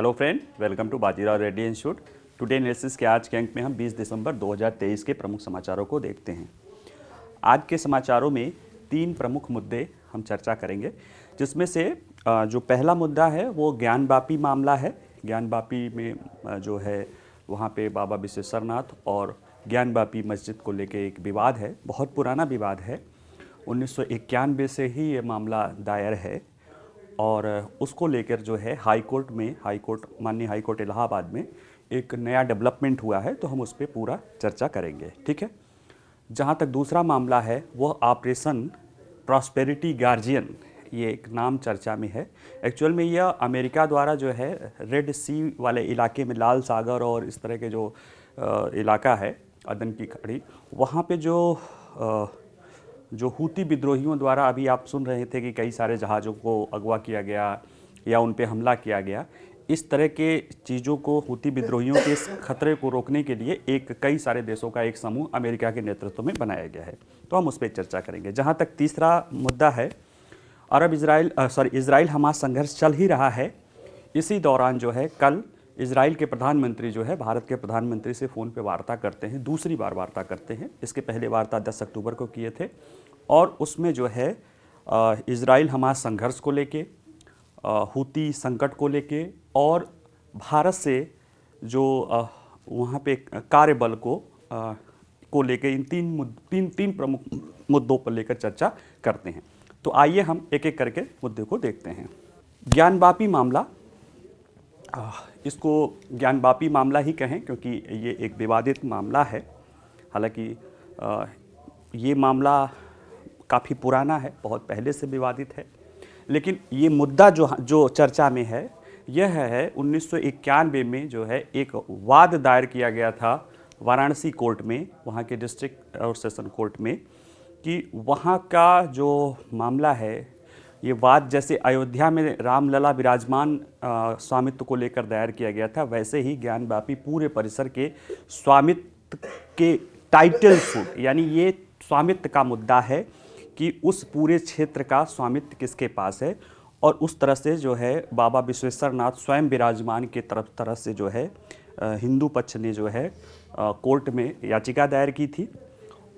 Hello friend, welcome to Bajirao Reddy institute. Today analysis के आज के अंक में हम 20 दिसंबर 2023 के प्रमुख समाचारों को देखते हैं। आज के समाचारों में 3 प्रमुख मुद्दे हम चर्चा करेंगे, जिसमें से जो पहला मुद्दा है वो ज्ञानवापी मामला है। ज्ञानवापी में जो है वहाँ पे बाबा विश्वेश्वरनाथ और ज्ञानवापी मस्जिद को लेके एक विवाद है, बहुत पुराना विवाद है। 1991 से ही ये मामला दायर है और उसको लेकर जो है माननीय हाई कोर्ट इलाहाबाद में एक नया डेवलपमेंट हुआ है, तो हम उस पर पूरा चर्चा करेंगे। ठीक है। जहाँ तक दूसरा मामला है वह ऑपरेशन प्रॉस्पेरिटी गार्जियन, ये एक नाम चर्चा में है। एक्चुअल में यह अमेरिका द्वारा जो है रेड सी वाले इलाके में, लाल सागर और इस तरह के जो इलाका है अदन की खाड़ी, वहाँ पे जो हूती विद्रोहियों द्वारा अभी आप सुन रहे थे कि कई सारे जहाज़ों को अगवा किया गया या उन पे हमला किया गया। इस तरह के चीज़ों को, हूती विद्रोहियों के इस खतरे को रोकने के लिए कई सारे देशों का एक समूह अमेरिका के नेतृत्व में बनाया गया है, तो हम उस पर चर्चा करेंगे। जहाँ तक तीसरा मुद्दा है, इजराइल हमास संघर्ष चल ही रहा है। इसी दौरान जो है कल इजराइल के प्रधानमंत्री जो है भारत के प्रधानमंत्री से फ़ोन पे वार्ता करते हैं, दूसरी बार वार्ता करते हैं। इसके पहले वार्ता 10 अक्टूबर को किए थे और उसमें जो है इजराइल हमास संघर्ष को लेके, हूती संकट को लेके और भारत से जो वहाँ पे कार्यबल को लेके, इन तीन प्रमुख मुद्दों पर लेकर चर्चा करते हैं। तो आइए हम एक एक करके मुद्दे को देखते हैं। ज्ञानवापी मामला, इसको ज्ञानवापी मामला ही कहें क्योंकि ये एक विवादित मामला है। हालांकि ये मामला काफ़ी पुराना है, बहुत पहले से विवादित है, लेकिन ये मुद्दा जो चर्चा में है यह है 1991 में जो है एक वाद दायर किया गया था वाराणसी कोर्ट में, वहाँ के डिस्ट्रिक्ट और सेशन कोर्ट में, कि वहाँ का जो मामला है, ये वाद जैसे अयोध्या में रामलला विराजमान स्वामित्व को लेकर दायर किया गया था, वैसे ही ज्ञानवापी पूरे परिसर के स्वामित्व के टाइटल सूट, यानी ये स्वामित्व का मुद्दा है कि उस पूरे क्षेत्र का स्वामित्व किसके पास है। और उस तरह से जो है बाबा विश्वेश्वरनाथ स्वयं विराजमान के तरफ से जो है हिंदू पक्ष ने जो है कोर्ट में याचिका दायर की थी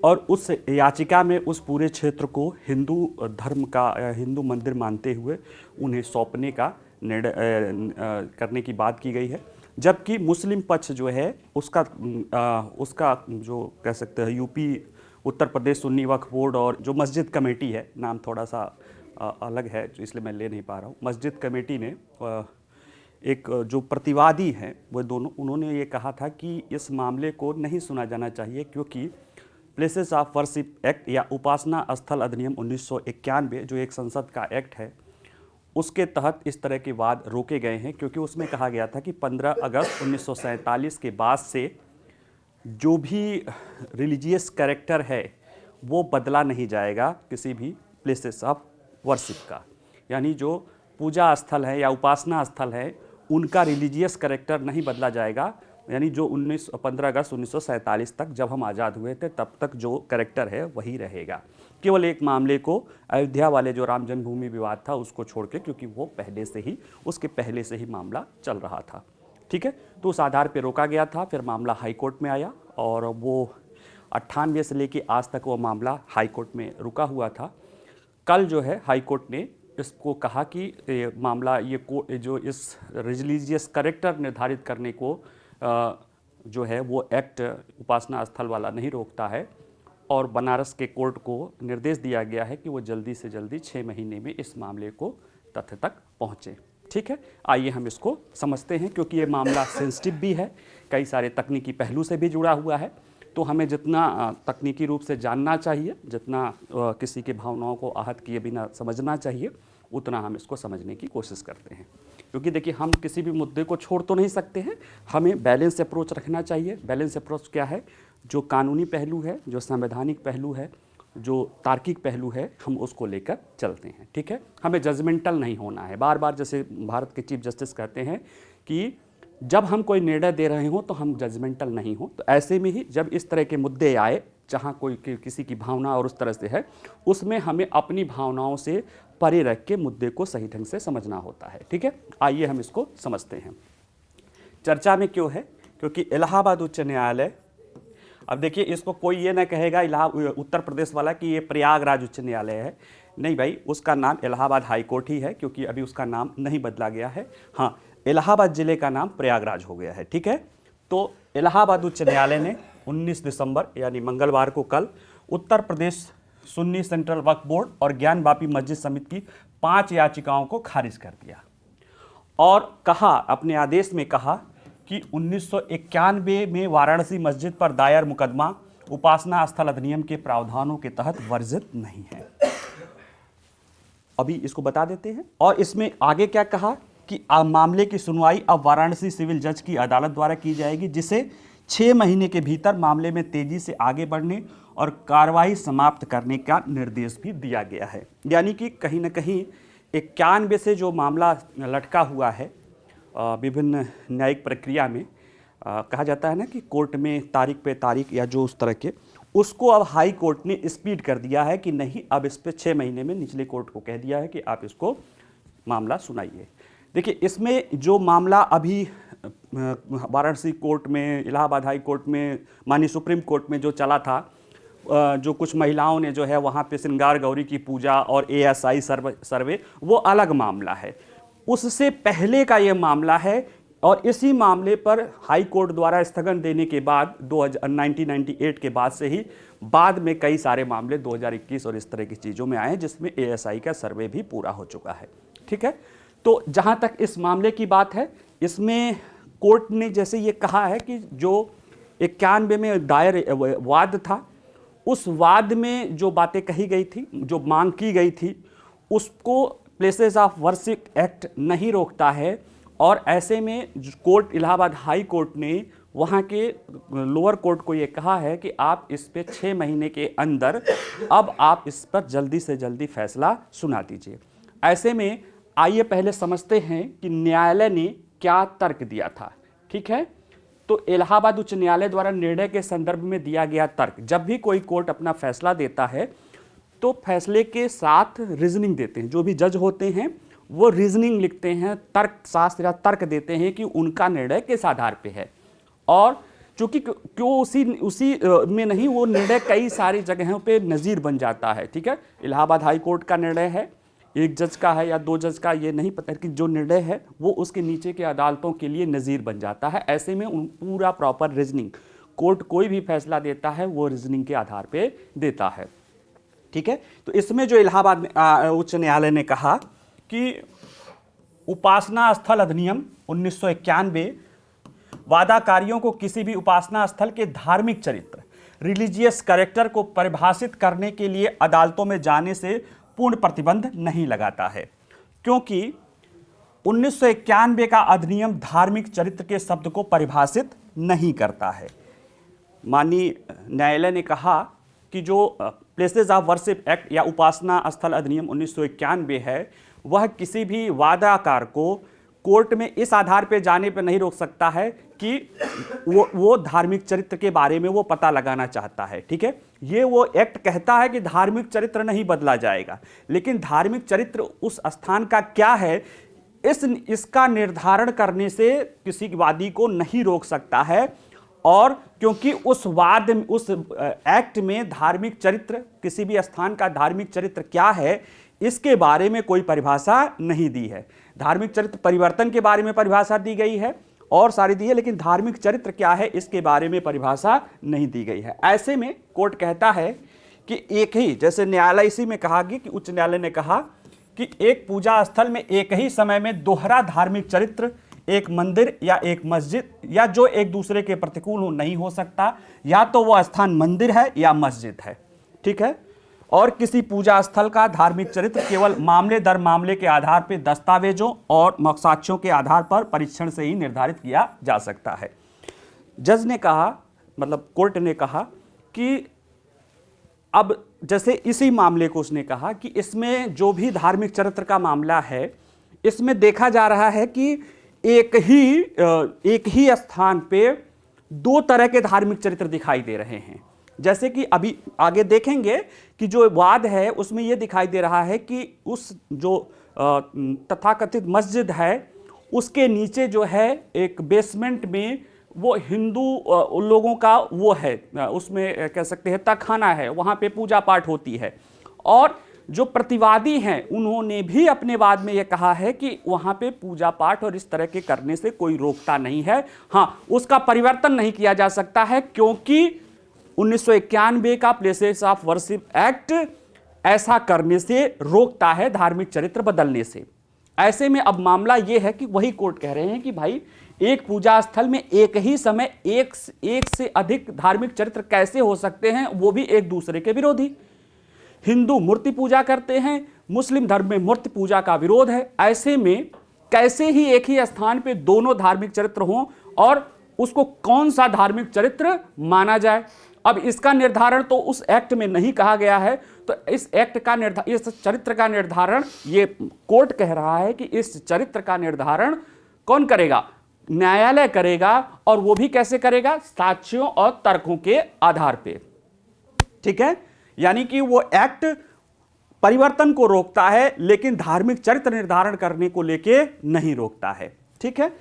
और उस याचिका में उस पूरे क्षेत्र को हिंदू धर्म का, हिंदू मंदिर मानते हुए उन्हें सौंपने का निर्णय करने की बात की गई है। जबकि मुस्लिम पक्ष जो है उसका जो कह सकते हैं यूपी उत्तर प्रदेश सुन्नी वक्फ बोर्ड और जो मस्जिद कमेटी है, नाम थोड़ा सा अलग है इसलिए मैं ले नहीं पा रहा हूँ, मस्जिद कमेटी ने एक जो प्रतिवादी हैं वो दोनों, उन्होंने ये कहा था कि इस मामले को नहीं सुना जाना चाहिए क्योंकि प्लेसेस ऑफ वर्शिप एक्ट या उपासना स्थल अधिनियम 1991 जो एक संसद का एक्ट है, उसके तहत इस तरह के वाद रोके गए हैं। क्योंकि उसमें कहा गया था कि 15 अगस्त 1947 के बाद से जो भी रिलीजियस कैरेक्टर है वो बदला नहीं जाएगा किसी भी प्लेसेस ऑफ वर्शिप का, यानी जो पूजा स्थल है या उपासना स्थल है उनका रिलीजियस कैरेक्टर नहीं बदला जाएगा। यानी जो 15 अगस्त 1947 तक जब हम आज़ाद हुए थे तब तक जो कैरेक्टर है वही रहेगा। केवल एक मामले को, अयोध्या वाले जो राम जन्मभूमि विवाद था उसको छोड़ के, क्योंकि वो उसके पहले से ही मामला चल रहा था। ठीक है, तो उस आधार पर रोका गया था। फिर मामला हाई कोर्ट में आया और वो 98 से लेके आज तक वो मामला हाई कोर्ट में रुका हुआ था। कल जो है हाई कोर्ट ने इसको कहा कि मामला जो इस रिलीजियस कैरेक्टर निर्धारित करने को जो है वो एक्ट उपासना स्थल वाला नहीं रोकता है और बनारस के कोर्ट को निर्देश दिया गया है कि वो जल्दी से जल्दी 6 महीने में इस मामले को तथ्य तक पहुँचे। ठीक है, आइए हम इसको समझते हैं क्योंकि ये मामला सेंसिटिव भी है, कई सारे तकनीकी पहलू से भी जुड़ा हुआ है। तो हमें जितना तकनीकी रूप से जानना चाहिए, जितना किसी की भावनाओं को आहत किए बिना समझना चाहिए, उतना हम इसको समझने की कोशिश करते हैं। क्योंकि देखिए, हम किसी भी मुद्दे को छोड़ तो नहीं सकते हैं, हमें बैलेंस अप्रोच रखना चाहिए। बैलेंस अप्रोच क्या है? जो कानूनी पहलू है, जो संवैधानिक पहलू है, जो तार्किक पहलू है, हम उसको लेकर चलते हैं। ठीक है, हमें जजमेंटल नहीं होना है। बार बार जैसे भारत के चीफ जस्टिस कहते हैं कि जब हम कोई निर्णय दे रहे हों तो हम जजमेंटल नहीं हों। तो ऐसे में ही जब इस तरह के मुद्दे आए जहाँ कोई किसी की भावना और उस तरह से है, उसमें हमें अपनी भावनाओं से परे रख के मुद्दे को सही ढंग से समझना होता है। ठीक है, आइए हम इसको समझते हैं। चर्चा में क्यों है? क्योंकि इलाहाबाद उच्च न्यायालय, अब देखिए इसको कोई ये ना कहेगा उत्तर प्रदेश वाला कि ये प्रयागराज उच्च न्यायालय है। नहीं भाई, उसका नाम इलाहाबाद हाई कोर्ट ही है, क्योंकि अभी उसका नाम नहीं बदला गया है। हाँ, इलाहाबाद जिले का नाम प्रयागराज हो गया है, ठीक है। तो इलाहाबाद उच्च न्यायालय ने 19 दिसंबर यानी मंगलवार को कल उत्तर प्रदेश सुन्नी सेंट्रल वक्फ बोर्ड और ज्ञान वापी मस्जिद समिति की 5 याचिकाओं को खारिज कर दिया और कहा, अपने आदेश में कहा कि 1991 में वाराणसी मस्जिद पर दायर मुकदमा उपासना स्थल अधिनियम के प्रावधानों के तहत वर्जित नहीं है। अभी इसको बता देते हैं। और इसमें आगे क्या कहा कि मामले की सुनवाई अब वाराणसी सिविल जज की अदालत द्वारा की जाएगी, जिसे 6 महीने के भीतर मामले में तेजी से आगे बढ़ने और कार्रवाई समाप्त करने का निर्देश भी दिया गया है। यानी कि कहीं ना कहीं 91 से जो मामला लटका हुआ है विभिन्न न्यायिक प्रक्रिया में, कहा जाता है ना कि कोर्ट में तारीख पे तारीख या जो उस तरह के, उसको अब हाई कोर्ट ने स्पीड कर दिया है कि नहीं, अब इस पे 6 महीने में निचले कोर्ट को कह दिया है कि आप इसको मामला सुनाइए। देखिए, इसमें जो मामला अभी वाराणसी कोर्ट में, इलाहाबाद हाई कोर्ट में, माननीय सुप्रीम कोर्ट में जो चला था, जो कुछ महिलाओं ने जो है वहाँ पे श्रृंगार गौरी की पूजा और ASI सर्वे, वो अलग मामला है। उससे पहले का ये मामला है और इसी मामले पर हाई कोर्ट द्वारा स्थगन देने के बाद 1998 के बाद से ही बाद में कई सारे मामले 2021 और इस तरह की चीज़ों में आए हैं, जिसमें ASI का सर्वे भी पूरा हो चुका है, ठीक है। तो जहाँ तक इस मामले की बात है, इसमें कोर्ट ने जैसे ये कहा है कि जो 91 में दायर वाद था, उस वाद में जो बातें कही गई थी, जो मांग की गई थी, उसको प्लेसेस ऑफ वर्शिप एक्ट नहीं रोकता है। और ऐसे में कोर्ट, इलाहाबाद हाई कोर्ट ने वहाँ के लोअर कोर्ट को ये कहा है कि आप इस पे 6 महीने के अंदर अब आप इस पर जल्दी से जल्दी फैसला सुना दीजिए। ऐसे में आइए पहले समझते हैं कि न्यायालय ने क्या तर्क दिया था, ठीक है। तो इलाहाबाद उच्च न्यायालय द्वारा निर्णय के संदर्भ में दिया गया तर्क, जब भी कोई कोर्ट अपना फैसला देता है तो फैसले के साथ रीजनिंग देते हैं। जो भी जज होते हैं वो रीजनिंग लिखते हैं, तर्क शास्त्र या तर्क देते हैं कि उनका निर्णय किस आधार पे है। और चूंकि क्यों उसी में नहीं, वो निर्णय कई सारी जगहों पे नज़ीर बन जाता है, ठीक है। इलाहाबाद हाई कोर्ट का निर्णय है, एक जज का है या 2 जज का, ये नहीं पता कि जो निर्णय है वो उसके नीचे के अदालतों के लिए नज़ीर बन जाता है। ऐसे में पूरा प्रॉपर रीजनिंग, कोर्ट कोई भी फैसला देता है वो रीजनिंग के आधार पे देता है, ठीक है। तो इसमें जो इलाहाबाद उच्च न्यायालय ने कहा कि उपासना स्थल अधिनियम 1991 वादाकारियों को किसी भी उपासना स्थल के धार्मिक चरित्र, रिलीजियस कैरेक्टर को परिभाषित करने के लिए अदालतों में जाने से पूर्ण प्रतिबंध नहीं लगाता है, क्योंकि 1991 का अधिनियम धार्मिक चरित्र के शब्द को परिभाषित नहीं करता है। माननीय न्यायालय ने कहा कि जो प्लेसेस ऑफ वर्शिप एक्ट या उपासना स्थल अधिनियम 1991 है, वह किसी भी वादाकार को कोर्ट में इस आधार पे जाने पे नहीं रोक सकता है कि वो धार्मिक चरित्र के बारे में वो पता लगाना चाहता है, ठीक है। ये वो एक्ट कहता है कि धार्मिक चरित्र नहीं बदला जाएगा, लेकिन धार्मिक चरित्र उस स्थान का क्या है, इसका निर्धारण करने से किसी वादी को नहीं रोक सकता है। और क्योंकि उस एक्ट में धार्मिक चरित्र, किसी भी स्थान का धार्मिक चरित्र क्या है, इसके बारे में कोई परिभाषा नहीं दी है। धार्मिक चरित्र परिवर्तन के बारे में परिभाषा दी गई है और सारी दी है, लेकिन धार्मिक चरित्र क्या है इसके बारे में परिभाषा नहीं दी गई है। ऐसे में कोर्ट कहता है कि एक ही, जैसे न्यायालय इसी में कहा कि उच्च न्यायालय ने कहा कि एक पूजा स्थल में एक ही समय में दोहरा धार्मिक चरित्र, एक मंदिर या एक मस्जिद या जो एक दूसरे के प्रतिकूल हो नहीं हो सकता, या तो वो स्थान मंदिर है या मस्जिद है, ठीक है। और किसी पूजा स्थल का धार्मिक चरित्र केवल मामले दर मामले के आधार पर दस्तावेजों और साक्ष्यों के आधार पर परीक्षण से ही निर्धारित किया जा सकता है। जज ने कहा, मतलब कोर्ट ने कहा कि अब जैसे इसी मामले को उसने कहा कि इसमें जो भी धार्मिक चरित्र का मामला है, इसमें देखा जा रहा है कि एक ही स्थान पे 2 तरह के धार्मिक चरित्र दिखाई दे रहे हैं। जैसे कि अभी आगे देखेंगे कि जो वाद है उसमें यह दिखाई दे रहा है कि उस जो तथाकथित मस्जिद है उसके नीचे जो है एक बेसमेंट में वो हिंदू लोगों का वो है, उसमें कह सकते हैं तहखाना है, वहाँ पे पूजा पाठ होती है। और जो प्रतिवादी हैं उन्होंने भी अपने बाद में ये कहा है कि वहाँ पे पूजा पाठ और इस तरह के करने से कोई रोकता नहीं है। हाँ, उसका परिवर्तन नहीं किया जा सकता है क्योंकि 1991 का प्लेसेस ऑफ वर्शिप एक्ट ऐसा करने से रोकता है, धार्मिक चरित्र बदलने से। ऐसे में अब मामला यह है कि वही कोर्ट कह रहे हैं कि भाई एक पूजा स्थल में एक ही समय एक से अधिक धार्मिक चरित्र कैसे हो सकते हैं, वो भी एक दूसरे के विरोधी। हिंदू मूर्ति पूजा करते हैं, मुस्लिम धर्म में मूर्ति पूजा का विरोध है। ऐसे में कैसे ही एक ही स्थान पे दोनों धार्मिक चरित्र हों और उसको कौन सा धार्मिक चरित्र माना जाए। अब इसका निर्धारण तो उस एक्ट में नहीं कहा गया है, तो इस एक्ट का इस चरित्र का निर्धारण, ये कोर्ट कह रहा है कि इस चरित्र का निर्धारण कौन करेगा? न्यायालय करेगा। और वो भी कैसे करेगा? साक्ष्यों और तर्कों के आधार पे। ठीक है, यानी कि वो एक्ट परिवर्तन को रोकता है लेकिन धार्मिक चरित्र निर्धारण करने को लेके नहीं रोकता है। ठीक है,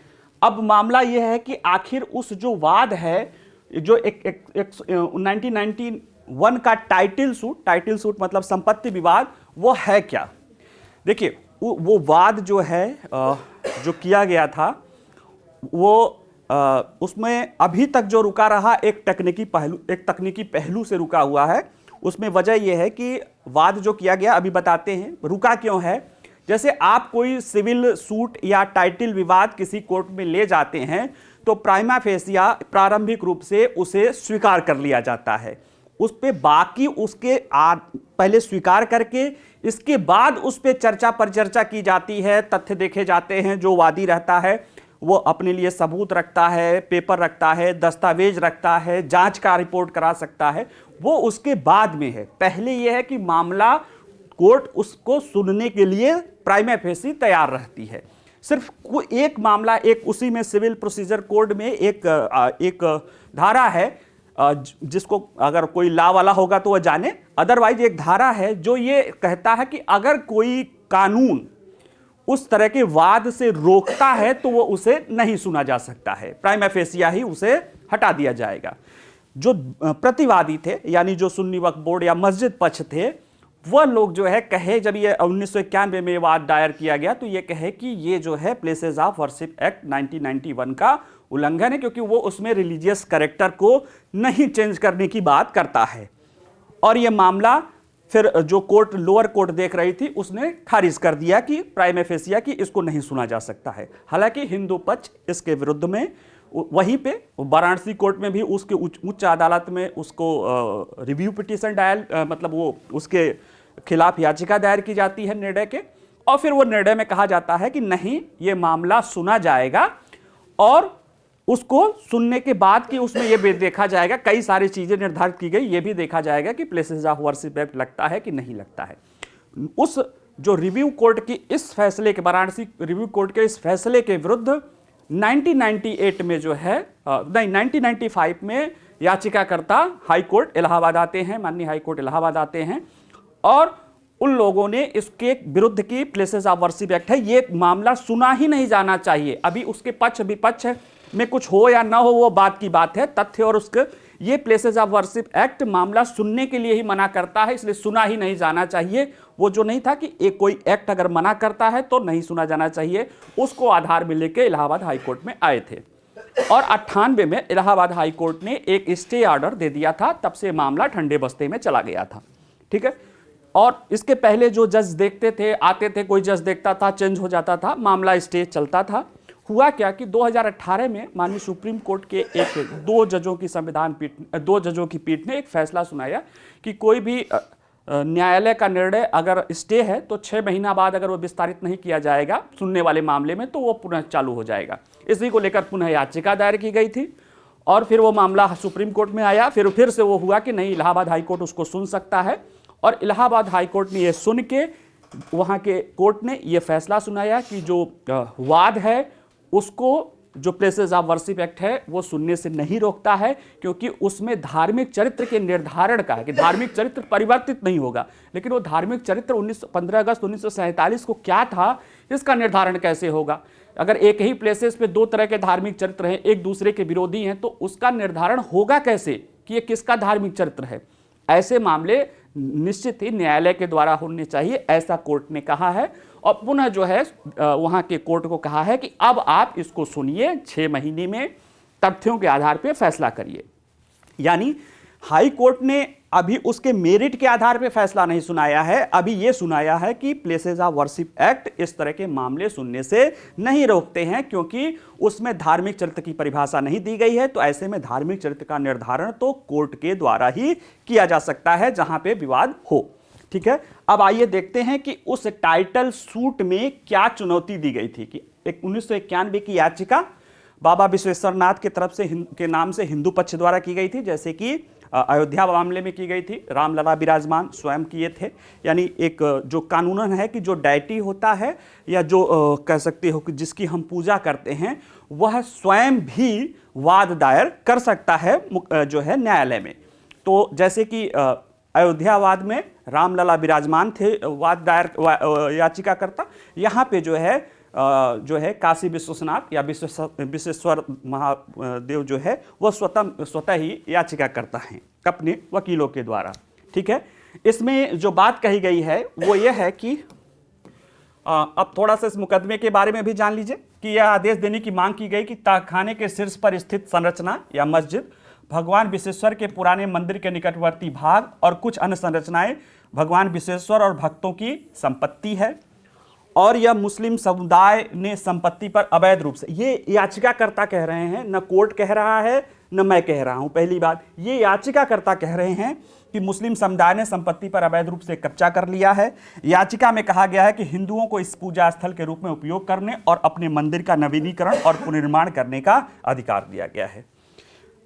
अब मामला यह है कि आखिर उस जो वाद है, जो 1991 का टाइटल सूट मतलब संपत्ति विवाद, वो है क्या? देखिए, वो वाद जो है जो किया गया था वो उसमें अभी तक जो रुका रहा एक तकनीकी पहलू से रुका हुआ है। उसमें वजह यह है कि वाद जो किया गया, अभी बताते हैं रुका क्यों है। जैसे आप कोई सिविल सूट या टाइटल विवाद किसी कोर्ट में ले जाते हैं तो प्राइमा फेसिया प्रारंभिक रूप से उसे स्वीकार कर लिया जाता है। उस पे बाकी उसके पहले स्वीकार करके इसके बाद उस पे चर्चा परिचर्चा की जाती है, तथ्य देखे जाते हैं। जो वादी रहता है वो अपने लिए सबूत रखता है, पेपर रखता है, दस्तावेज रखता है, जांच का रिपोर्ट करा सकता है, वो उसके बाद में है। पहले यह है कि मामला कोर्ट उसको सुनने के लिए प्राइमा फेसी तैयार रहती है। सिर्फ एक मामला, एक उसी में सिविल प्रोसीजर कोड में एक धारा है जिसको अगर कोई लॉ वाला होगा तो वह जाने, अदरवाइज एक धारा है जो ये कहता है कि अगर कोई कानून उस तरह के वाद से रोकता है तो वो उसे नहीं सुना जा सकता है, प्राइमा फेसिया ही उसे हटा दिया जाएगा। जो प्रतिवादी थे यानी जो सुन्नी वक्फ बोर्ड या मस्जिद पक्ष थे, वह लोग जो है कहे, जब ये 1991 में वाद दायर किया गया तो ये कहे कि ये जो है प्लेसेस ऑफ वर्शिप एक्ट 1991 का उल्लंघन है, क्योंकि वो उसमें रिलीजियस कैरेक्टर को नहीं चेंज करने की बात करता है। और ये मामला फिर जो कोर्ट, लोअर कोर्ट देख रही थी, उसने खारिज कर दिया कि प्राइमा फेसिया कि इसको नहीं सुना जा सकता है। हालांकि हिंदू पक्ष इसके विरुद्ध में वहीं पे वाराणसी कोर्ट में भी उसके उच्च अदालत में उसको रिव्यू पिटीशन मतलब वो उसके खिलाफ याचिका दायर की जाती है निर्णय के, और फिर वो निर्णय में कहा जाता है कि नहीं, ये मामला सुना जाएगा और उसको सुनने के बाद कि उसमें ये भी देखा जाएगा, कई सारी चीजें निर्धारित की गई, ये भी देखा जाएगा कि प्लेसेस ऑफ वर्शिप एक्ट लगता है कि नहीं लगता है। उस जो रिव्यू कोर्ट की इस फैसले के, वाराणसी रिव्यू कोर्ट के इस फैसले के विरुद्ध 1998 में जो है 1995 में याचिकाकर्ता हाई कोर्ट इलाहाबाद आते हैं, माननीय हाई कोर्ट इलाहाबाद आते हैं, और उन लोगों ने इसके विरुद्ध की प्लेसेस ऑफ वर्शिप एक्ट है, ये मामला सुना ही नहीं जाना चाहिए। अभी उसके पक्ष विपक्ष में कुछ हो या ना हो वो बात की बात है, तथ्य और उसके ये प्लेसेस ऑफ वर्शिप एक्ट मामला सुनने के लिए ही मना करता है, इसलिए सुना ही नहीं जाना चाहिए। वो जो नहीं था कि एक कोई एक्ट अगर मना करता है तो नहीं सुना जाना चाहिए, उसको आधार में लेके इलाहाबाद हाई कोर्ट में आए थे। और 98 में इलाहाबाद हाई कोर्ट ने एक स्टे ऑर्डर दे दिया था, तब से मामला ठंडे बस्ते में चला गया था। ठीक है, और इसके पहले जो जज देखते थे, आते थे, कोई जज देखता था, चेंज हो जाता था, मामला स्टे चलता था। हुआ क्या कि 2018 में माननीय सुप्रीम कोर्ट के दो जजों की पीठ ने एक फैसला सुनाया कि कोई भी न्यायालय का निर्णय अगर स्टे है तो 6 महीना बाद अगर वो विस्तारित नहीं किया जाएगा सुनने वाले मामले में, तो वो पुनः चालू हो जाएगा। इसी को लेकर पुनः याचिका दायर की गई थी और फिर वो मामला सुप्रीम कोर्ट में आया। फिर से वो हुआ कि नहीं, इलाहाबाद हाई कोर्ट उसको सुन सकता है, और इलाहाबाद हाई कोर्ट ने ये सुन के, वहाँ के कोर्ट ने ये फैसला सुनाया कि जो वाद है उसको जो प्लेसेस ऑफ वर्शिप एक्ट है वो सुनने से नहीं रोकता है, क्योंकि उसमें धार्मिक चरित्र के निर्धारण का है कि धार्मिक चरित्र परिवर्तित नहीं होगा। लेकिन वो धार्मिक चरित्र 15 अगस्त 1947 को क्या था, इसका निर्धारण कैसे होगा? अगर एक ही प्लेसेस पे दो तरह के धार्मिक चरित्र हैं, एक दूसरे के विरोधी हैं, तो उसका निर्धारण होगा कैसे कि ये किसका धार्मिक चरित्र है? ऐसे मामले निश्चित ही न्यायालय के द्वारा होने चाहिए, ऐसा कोर्ट ने कहा है। और पुनः जो है वहां के कोर्ट को कहा है कि अब आप इसको सुनिए, 6 महीने में तथ्यों के आधार पर फैसला करिए। यानी हाई कोर्ट ने अभी उसके मेरिट के आधार पर फैसला नहीं सुनाया है, अभी यह सुनाया है कि प्लेसेस ऑफ वर्शिप एक्ट इस तरह के मामले सुनने से नहीं रोकते हैं, क्योंकि उसमें धार्मिक चरित्र की परिभाषा नहीं दी गई है। तो ऐसे में धार्मिक चरित्र का निर्धारण तो कोर्ट के द्वारा ही किया जा सकता है जहां पे विवाद हो। ठीक है, अब आइए देखते हैं कि उस टाइटल सूट में क्या चुनौती दी गई थी। कि एक 1991 की याचिका बाबा विश्वेश्वरनाथ की तरफ से के नाम से हिंदू पक्ष द्वारा की गई थी, जैसे कि अयोध्या मामले में की गई थी। रामलला विराजमान स्वयं किए थे। यानी एक जो कानूनन है कि जो डायटी होता है या जो कह सकते हो कि जिसकी हम पूजा करते हैं, वह स्वयं भी वाद दायर कर सकता है जो है न्यायालय में। तो जैसे कि अयोध्यावाद में रामलला विराजमान थे वाद दायर याचिकाकर्ता, यहाँ पे जो है काशी विश्वनाथ या विश्वेश्वर महादेव जो है वह स्वतः ही याचिका करता है अपने वकीलों के द्वारा। ठीक है, इसमें जो बात कही गई है वो ये है कि अब थोड़ा सा इस मुकदमे के बारे में भी जान लीजिए कि यह आदेश देने की मांग की गई कि ताखाने के शीर्ष पर स्थित संरचना या मस्जिद भगवान विश्वेश्वर के पुराने मंदिर के निकटवर्ती भाग और कुछ अन्य संरचनाएं भगवान विश्वेश्वर और भक्तों की संपत्ति है और यह मुस्लिम समुदाय ने संपत्ति पर अवैध रूप से, ये याचिकाकर्ता कह रहे हैं, न कोर्ट कह रहा है न मैं कह रहा हूं। पहली बात, ये याचिकाकर्ता कह रहे हैं कि मुस्लिम समुदाय ने संपत्ति पर अवैध रूप से कब्जा कर लिया है। याचिका में कहा गया है कि हिंदुओं को इस पूजा स्थल के रूप में उपयोग करने और अपने मंदिर का नवीनीकरण और पुनर्निर्माण करने का अधिकार दिया गया है।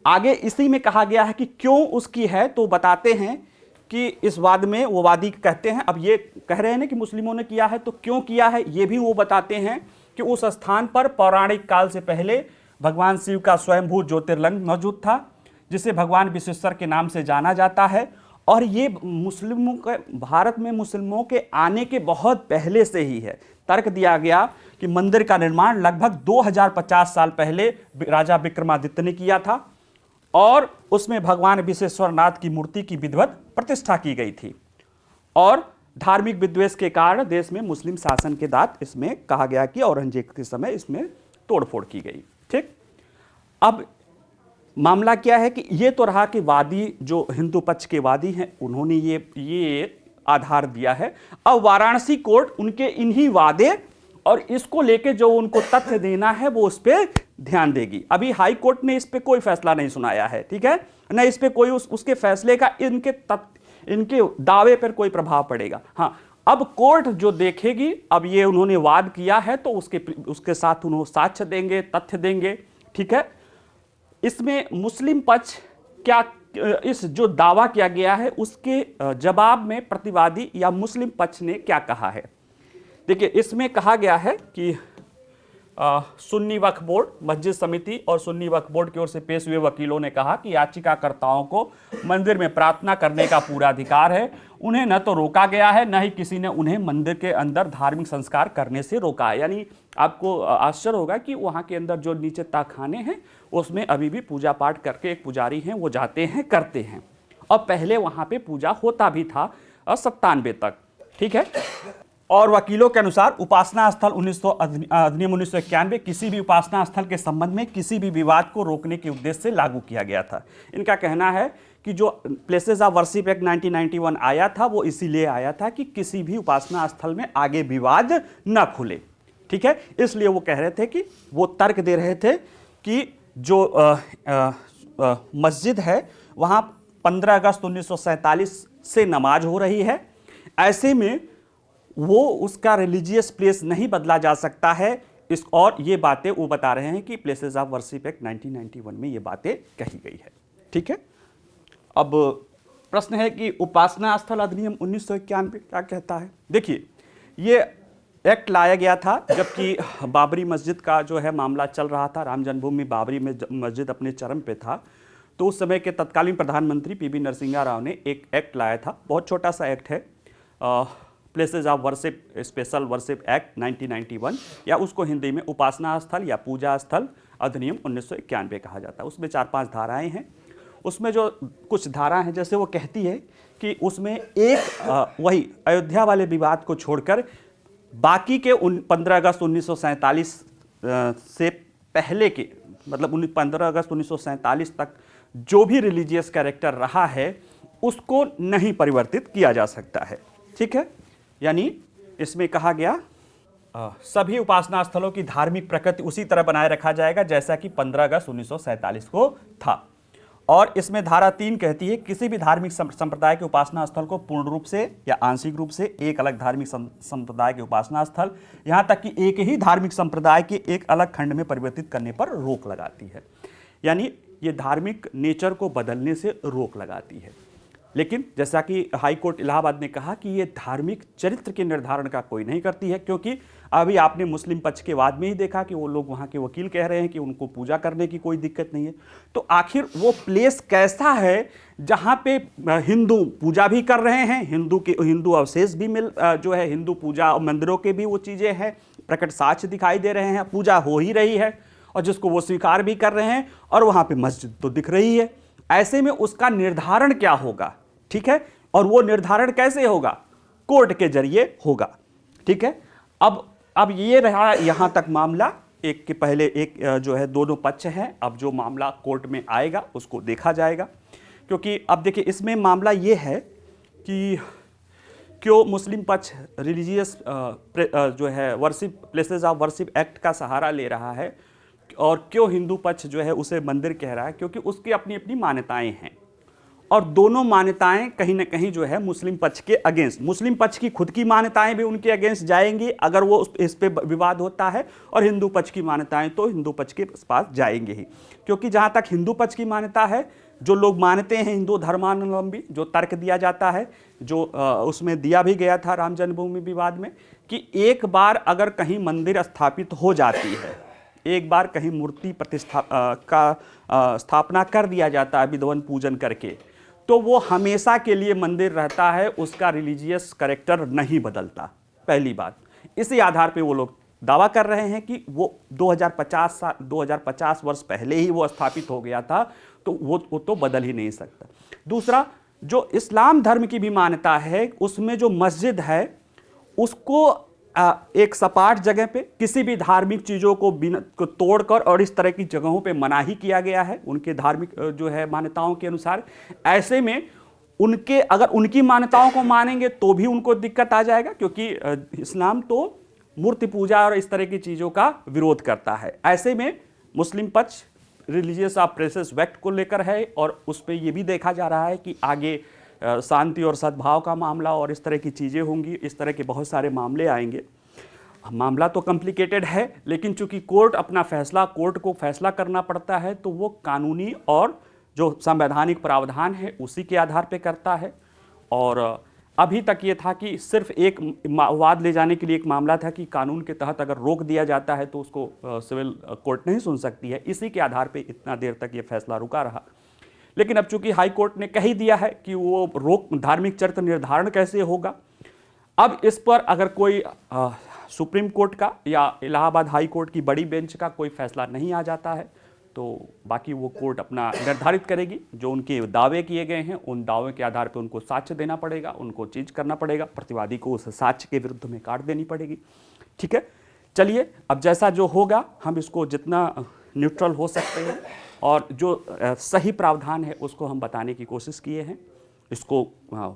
आगे इसी में कहा गया है कि क्यों उसकी है, तो बताते हैं कि इस वाद में वो वादी कहते हैं, अब ये कह रहे हैं ना कि मुस्लिमों ने किया है, तो क्यों किया है ये भी वो बताते हैं कि उस स्थान पर पौराणिक काल से पहले भगवान शिव का स्वयंभू ज्योतिर्लिंग मौजूद था, जिसे भगवान विश्वेश्वर के नाम से जाना जाता है। और ये मुस्लिमों के, भारत में मुस्लिमों के आने के बहुत पहले से ही है। तर्क दिया गया कि मंदिर का निर्माण लगभग 2050 साल पहले राजा विक्रमादित्य ने किया था और उसमें भगवान विश्वेश्वरनाथ की मूर्ति की विधिवत प्रतिष्ठा की गई थी और धार्मिक विद्वेष के कारण देश में मुस्लिम शासन के दांत, इसमें कहा गया कि औरंगजेब के समय इसमें तोड़फोड़ की गई। ठीक, अब मामला क्या है कि ये तो रहा कि वादी जो हिंदू पक्ष के वादी हैं उन्होंने ये आधार दिया है। अब वाराणसी कोर्ट उनके इन्हीं वादे और इसको लेके जो उनको तथ्य देना है वो उस पर ध्यान देगी। अभी हाई कोर्ट ने इस पे कोई फैसला नहीं सुनाया है, ठीक है न, इस पे कोई उसके फैसले का इनके दावे पर कोई प्रभाव पड़ेगा। हाँ, अब कोर्ट जो देखेगी, अब ये उन्होंने वाद किया है तो उसके साथ उन्होंने साक्ष्य देंगे, तथ्य देंगे। ठीक है, इसमें मुस्लिम पक्ष क्या, इस जो दावा किया गया है उसके जवाब में प्रतिवादी या मुस्लिम पक्ष ने क्या कहा है। देखिए, इसमें कहा गया है कि सुन्नी वक्फ बोर्ड, मस्जिद समिति और सुन्नी वक्फ बोर्ड की ओर से पेश हुए वकीलों ने कहा कि याचिकाकर्ताओं को मंदिर में प्रार्थना करने का पूरा अधिकार है। उन्हें न तो रोका गया है, न ही किसी ने उन्हें मंदिर के अंदर धार्मिक संस्कार करने से रोका है। यानी आपको आश्चर्य होगा कि वहाँ के अंदर जो नीचे ताखाने हैं उसमें अभी भी पूजा पाठ करके एक पुजारी हैं वो जाते हैं, करते हैं, और पहले वहाँ पे पूजा होता भी था 97 तक। ठीक है, और वकीलों के अनुसार उपासना स्थल अधिनियम 1991 किसी भी उपासना स्थल के संबंध में किसी भी विवाद को रोकने के उद्देश्य से लागू किया गया था। इनका कहना है कि जो प्लेसेस ऑफ वर्शिप एक्ट 1991 आया था वो इसीलिए आया था कि किसी भी उपासना स्थल में आगे विवाद न खुले। ठीक है, इसलिए वो कह रहे थे कि वो तर्क दे रहे थे कि जो मस्जिद है वहाँ 15 अगस्त 1947 से नमाज हो रही है, ऐसे में वो उसका रिलीजियस प्लेस नहीं बदला जा सकता है। और ये बातें वो बता रहे हैं कि प्लेसेस ऑफ वर्शिप एक्ट 1991 में ये बातें कही गई है। ठीक है, अब प्रश्न है कि उपासना स्थल अधिनियम 1991 क्या कहता है। देखिए, ये एक्ट लाया गया था जबकि बाबरी मस्जिद का जो है मामला चल रहा था, राम जन्मभूमि बाबरी मस्जिद अपने चरम पे था। तो उस समय के तत्कालीन प्रधानमंत्री पीवी नरसिम्हा राव ने एक एक्ट लाया था, बहुत छोटा सा एक्ट है, places of worship special worship act 1991, या उसको हिंदी में उपासना स्थल या पूजा स्थल अधिनियम 1991 कहा जाता है। उसमें 4-5 धाराएं हैं। उसमें जो कुछ धाराएं हैं, जैसे वो कहती है कि उसमें एक वही अयोध्या वाले विवाद को छोड़कर बाकी के 15 अगस्त 1947 से पहले के, मतलब 15 अगस्त 1947 तक जो भी रिलीजियस कैरेक्टर रहा है उसको नहीं परिवर्तित किया जा सकता है। ठीक है, यानी इसमें कहा गया सभी उपासना स्थलों की धार्मिक प्रकृति उसी तरह बनाए रखा जाएगा जैसा कि 15 अगस्त 1947 को था। और इसमें धारा 3 कहती है किसी भी धार्मिक संप्रदाय के उपासना स्थल को पूर्ण रूप से या आंशिक रूप से एक अलग धार्मिक संप्रदाय के उपासना स्थल, यहां तक कि एक ही धार्मिक संप्रदाय के एक अलग खंड में परिवर्तित करने पर रोक लगाती है। यानी ये धार्मिक नेचर को बदलने से रोक लगाती है। लेकिन जैसा कि हाई कोर्ट इलाहाबाद ने कहा कि ये धार्मिक चरित्र के निर्धारण का कोई नहीं करती है, क्योंकि अभी आपने मुस्लिम पक्ष के वाद में ही देखा कि वो लोग वहाँ के वकील कह रहे हैं कि उनको पूजा करने की कोई दिक्कत नहीं है। तो आखिर वो प्लेस कैसा है जहाँ पे हिंदू पूजा भी कर रहे हैं, हिंदू अवशेष भी जो है हिंदू पूजा और मंदिरों के भी वो चीज़ें हैं, प्रकट साक्ष्य दिखाई दे रहे हैं, पूजा हो ही रही है और जिसको वो स्वीकार भी कर रहे हैं, और वहाँ पे मस्जिद तो दिख रही है। ऐसे में उसका निर्धारण क्या होगा? ठीक है, और वो निर्धारण कैसे होगा? कोर्ट के जरिए होगा। ठीक है, अब ये रहा यहां तक मामला। एक के पहले एक जो है दोनों पक्ष हैं। अब जो मामला कोर्ट में आएगा उसको देखा जाएगा, क्योंकि अब देखिए इसमें मामला ये है कि क्यों मुस्लिम पक्ष रिलीजियस जो है worship places of worship act का सहारा ले रहा है, और क्यों हिंदू पक्ष जो है उसे मंदिर कह रहा है, क्योंकि उसकी अपनी अपनी मान्यताएं हैं, और दोनों मान्यताएं कहीं ना कहीं जो है मुस्लिम पक्ष के अगेंस्ट, मुस्लिम पक्ष की खुद की मान्यताएं भी उनके अगेंस्ट जाएंगी अगर वो इस पे विवाद होता है, और हिंदू पक्ष की मान्यताएं तो हिंदू पक्ष के पास जाएंगे ही। क्योंकि जहां तक हिंदू पक्ष की मान्यता है, जो लोग मानते हैं हिंदू धर्मावलंबी, जो तर्क दिया जाता है, जो उसमें दिया भी गया था राम जन्मभूमि विवाद में, कि एक बार अगर कहीं मंदिर स्थापित हो जाती है, एक बार कहीं मूर्ति स्थापना कर दिया जाता है विधवन पूजन करके, तो वो हमेशा के लिए मंदिर रहता है, उसका रिलीजियस कैरेक्टर नहीं बदलता। पहली बात, इसी आधार पे वो लोग दावा कर रहे हैं कि वो 2050 वर्ष पहले ही वो स्थापित हो गया था, तो वो तो बदल ही नहीं सकता। दूसरा, जो इस्लाम धर्म की भी मान्यता है, उसमें जो मस्जिद है उसको एक सपाट जगह पे किसी भी धार्मिक चीज़ों को तोड़कर और इस तरह की जगहों पे मनाही किया गया है उनके धार्मिक जो है मान्यताओं के अनुसार। ऐसे में अगर उनकी मान्यताओं को मानेंगे तो भी उनको दिक्कत आ जाएगा, क्योंकि इस्लाम तो मूर्ति पूजा और इस तरह की चीज़ों का विरोध करता है। ऐसे में मुस्लिम पक्ष रिलीजियस ऑफ प्लेसेस एक्ट को लेकर है, और उस पर यह भी देखा जा रहा है कि आगे शांति और सद्भाव का मामला और इस तरह की चीज़ें होंगी, इस तरह के बहुत सारे मामले आएंगे। मामला तो कॉम्प्लिकेटेड है, लेकिन चूंकि कोर्ट को फैसला करना पड़ता है, तो वो कानूनी और जो संवैधानिक प्रावधान है उसी के आधार पे करता है। और अभी तक ये था कि सिर्फ एक वाद ले जाने के लिए एक मामला था कि कानून के तहत अगर रोक दिया जाता है तो उसको सिविल कोर्ट नहीं सुन सकती है। इसी के आधार पे इतना देर तक ये फैसला रुका रहा। लेकिन अब चूंकि हाई कोर्ट ने कह ही दिया है कि वो धार्मिक चरित्र निर्धारण कैसे होगा, अब इस पर अगर कोई सुप्रीम कोर्ट का या इलाहाबाद हाई कोर्ट की बड़ी बेंच का कोई फैसला नहीं आ जाता है, तो बाकी वो कोर्ट अपना निर्धारित करेगी। जो उनके दावे किए गए हैं उन दावे के आधार पर उनको साक्ष्य देना पड़ेगा, उनको चीज करना पड़ेगा, प्रतिवादी को उस साक्ष्य के विरुद्ध में काट देनी पड़ेगी। ठीक है, चलिए अब जैसा जो होगा हम इसको जितना न्यूट्रल हो सकते हैं और जो सही प्रावधान है उसको हम बताने की कोशिश किए हैं। इसको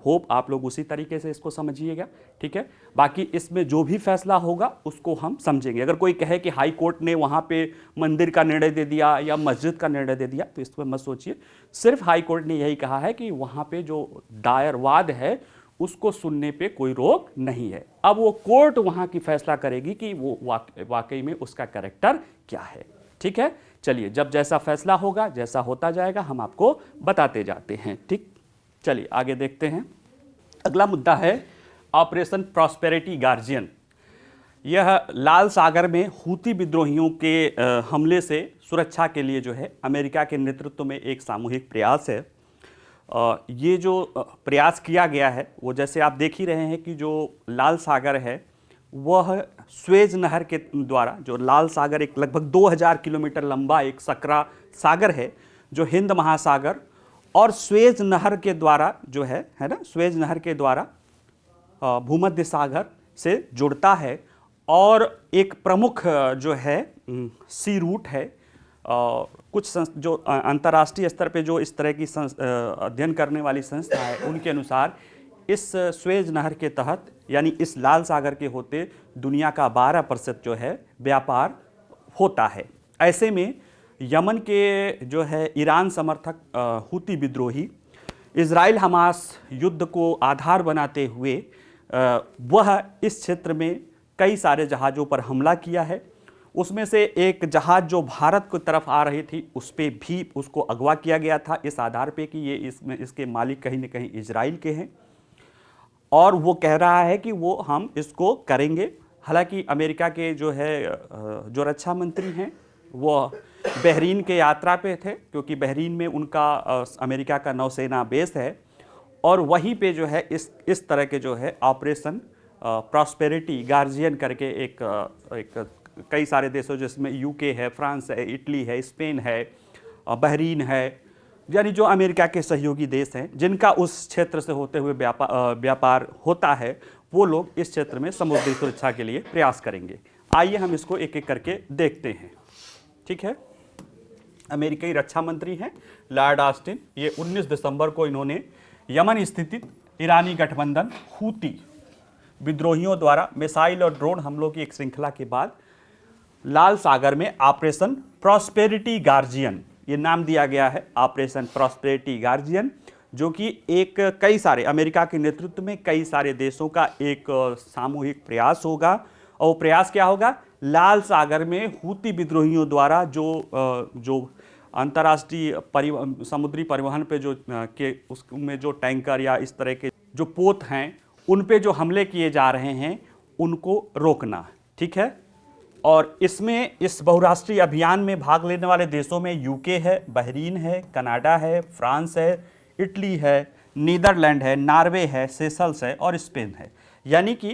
होप आप लोग उसी तरीके से इसको समझिएगा। ठीक है, बाकी इसमें जो भी फैसला होगा उसको हम समझेंगे। अगर कोई कहे कि हाई कोर्ट ने वहाँ पे मंदिर का निर्णय दे दिया या मस्जिद का निर्णय दे दिया, तो इस पर मत सोचिए। सिर्फ हाई कोर्ट ने यही कहा है कि वहाँ पे जो दायर वाद है उसको सुनने पे कोई रोक नहीं है। अब वो कोर्ट वहाँ की फैसला करेगी कि वो वाकई में उसका कैरेक्टर क्या है। ठीक है, चलिए जब जैसा फैसला होगा, जैसा होता जाएगा, हम आपको बताते जाते हैं। ठीक, चलिए आगे देखते हैं। अगला मुद्दा है ऑपरेशन प्रॉस्पेरिटी गार्जियन। यह लाल सागर में हूती विद्रोहियों के हमले से सुरक्षा के लिए जो है अमेरिका के नेतृत्व में एक सामूहिक प्रयास है। ये जो प्रयास किया गया है वो जैसे आप देख ही रहे हैं कि जो लाल सागर है वह स्वेज नहर के द्वारा, जो लाल सागर एक लगभग 2000 किलोमीटर लंबा एक सकरा सागर है जो हिंद महासागर और स्वेज नहर के द्वारा जो है ना, स्वेज नहर के द्वारा भूमध्य सागर से जुड़ता है। और एक प्रमुख जो है सी रूट है। कुछ जो अंतर्राष्ट्रीय स्तर पे जो इस तरह की अध्ययन करने वाली संस्था है उनके अनुसार इस स्वेज नहर के तहत यानी इस लाल सागर के होते दुनिया का 12% जो है व्यापार होता है। ऐसे में यमन के जो है ईरान समर्थक हुती विद्रोही इजराइल हमास युद्ध को आधार बनाते हुए वह इस क्षेत्र में कई सारे जहाज़ों पर हमला किया है। उसमें से एक जहाज़ जो भारत की तरफ आ रही थी उस पर भी उसको अगवा किया गया था इस आधार पे कि ये इसके मालिक कहीं न कहीं इजराइल के हैं और वो कह रहा है कि वो हम इसको करेंगे। हालांकि अमेरिका के जो है जो रक्षा मंत्री हैं वो बहरीन के यात्रा पे थे क्योंकि बहरीन में उनका अमेरिका का नौसेना बेस है और वहीं पे जो है इस तरह के जो है ऑपरेशन प्रॉस्पेरिटी गार्जियन करके एक कई सारे देशों जिसमें यूके है, फ्रांस है, इटली है, स्पेन है, बहरीन है, यानी जो अमेरिका के सहयोगी देश हैं जिनका उस क्षेत्र से होते हुए व्यापार होता है वो लोग इस क्षेत्र में समुद्री सुरक्षा के लिए प्रयास करेंगे। आइए हम इसको एक एक करके देखते हैं। ठीक है, अमेरिकी रक्षा मंत्री हैं लॉर्ड ऑस्टिन। ये 19 दिसंबर को इन्होंने यमन स्थित ईरानी गठबंधन हूती विद्रोहियों द्वारा मिसाइल और ड्रोन हमलों की एक श्रृंखला के बाद लाल सागर में ऑपरेशन प्रॉस्पेरिटी गार्जियन, ये नाम दिया गया है ऑपरेशन प्रॉस्पेरिटी गार्जियन, जो कि एक कई सारे अमेरिका के नेतृत्व में कई सारे देशों का एक सामूहिक प्रयास होगा। और वो प्रयास क्या होगा? लाल सागर में हूती विद्रोहियों द्वारा जो अंतर्राष्ट्रीय समुद्री परिवहन पे जो के उसमें जो टैंकर या इस तरह के जो पोत हैं उन पे जो हमले किए जा रहे हैं उनको रोकना। ठीक है, और इसमें इस बहुराष्ट्रीय अभियान में भाग लेने वाले देशों में यूके है, बहरीन है, कनाडा है, फ्रांस है, इटली है, नीदरलैंड है, नॉर्वे है, सेशल्स है और स्पेन है। यानी कि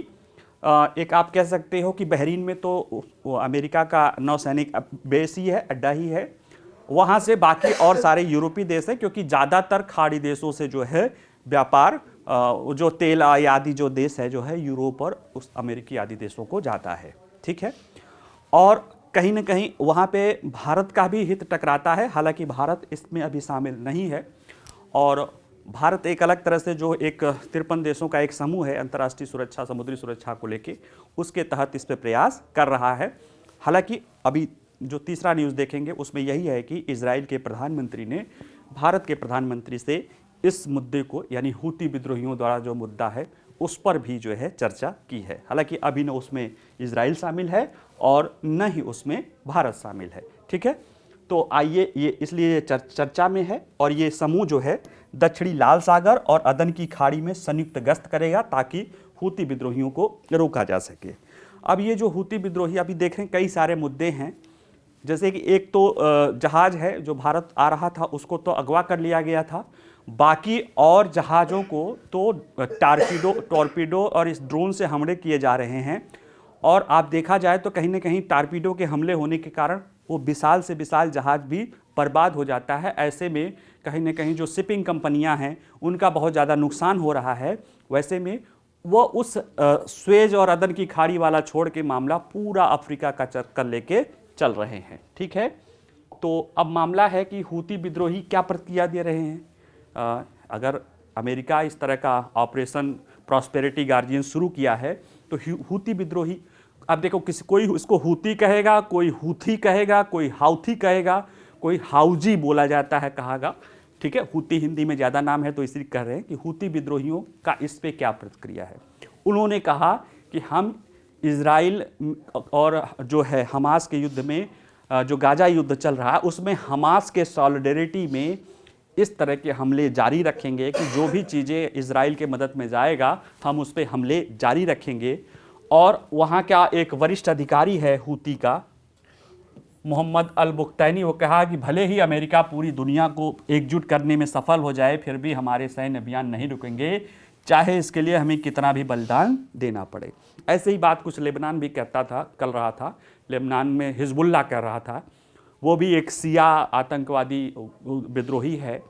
एक आप कह सकते हो कि बहरीन में तो अमेरिका का नौसैनिक बेस ही है, अड्डा ही है, वहाँ से बाकी और सारे यूरोपीय देश हैं क्योंकि ज़्यादातर खाड़ी देशों से जो है व्यापार जो तेल आदि जो देश है जो है यूरोप और उस अमेरिकी आदि देशों को जाता है। ठीक है, और कहीं न कहीं वहाँ पे भारत का भी हित टकराता है। हालांकि भारत इसमें अभी शामिल नहीं है और भारत एक अलग तरह से जो एक 53 देशों का एक समूह है अंतर्राष्ट्रीय सुरक्षा समुद्री सुरक्षा को लेके, उसके तहत इस पर प्रयास कर रहा है। हालांकि अभी जो तीसरा न्यूज़ देखेंगे उसमें यही है कि इजराइल के प्रधानमंत्री ने भारत के प्रधानमंत्री से इस मुद्दे को यानी हूती विद्रोहियों द्वारा जो मुद्दा है उस पर भी जो है चर्चा की है। हालांकि अभी न उसमें इजराइल शामिल है और न ही उसमें भारत शामिल है। ठीक है, तो आइए ये इसलिए चर्चा में है और ये समूह जो है दक्षिणी लाल सागर और अदन की खाड़ी में संयुक्त गश्त करेगा ताकि हूती विद्रोहियों को रोका जा सके। अब ये जो हूती विद्रोही अभी देख रहे हैं कई सारे मुद्दे हैं, जैसे कि एक तो जहाज़ है जो भारत आ रहा था उसको तो अगवा कर लिया गया था, बाकी और जहाज़ों को तो टॉर्पीडो और इस ड्रोन से हमले किए जा रहे हैं। और आप देखा जाए तो कहीं ना कहीं टॉर्पीडो के हमले होने के कारण वो विशाल से विशाल जहाज़ भी बर्बाद हो जाता है। ऐसे में कहीं ना कहीं जो शिपिंग कंपनियां हैं उनका बहुत ज़्यादा नुकसान हो रहा है। वैसे में वो उस स्वेज और अदन की खाड़ी वाला छोड़ के मामला पूरा अफ्रीका का चक्कर लेके चल रहे हैं। ठीक है, तो अब मामला है कि हूती विद्रोही क्या प्रतिक्रिया दे रहे हैं। अगर अमेरिका इस तरह का ऑपरेशन प्रॉस्पेरिटी गार्जियन शुरू किया है तो हूती विद्रोही, अब देखो कोई इसको हूती कहेगा, कोई हूथी कहेगा, कोई हाउथी कहेगा, कोई हाउजी बोला जाता है कहागा। ठीक है, हूती हिंदी में ज़्यादा नाम है तो इसलिए कह रहे हैं कि हूती विद्रोहियों का इस पे क्या प्रतिक्रिया है। उन्होंने कहा कि हम इजराइल और जो है हमास के युद्ध में जो गाजा युद्ध चल रहा है उसमें हमास के सॉलिडेरिटी में इस तरह के हमले जारी रखेंगे कि जो भी चीज़ें इजराइल के मदद में जाएगा हम उस पर हमले जारी रखेंगे। और वहाँ का एक वरिष्ठ अधिकारी है हूती का, मोहम्मद अल बुख्तैनी, वो कहा कि भले ही अमेरिका पूरी दुनिया को एकजुट करने में सफल हो जाए, फिर भी हमारे सैन्य अभियान नहीं रुकेंगे, चाहे इसके लिए हमें कितना भी बलिदान देना पड़े। ऐसे ही बात कुछ लेबनान भी कहता था, कर रहा था। लेबनान में हिजबुल्लाह कह रहा था, वो भी एक सिया आतंकवादी विद्रोही है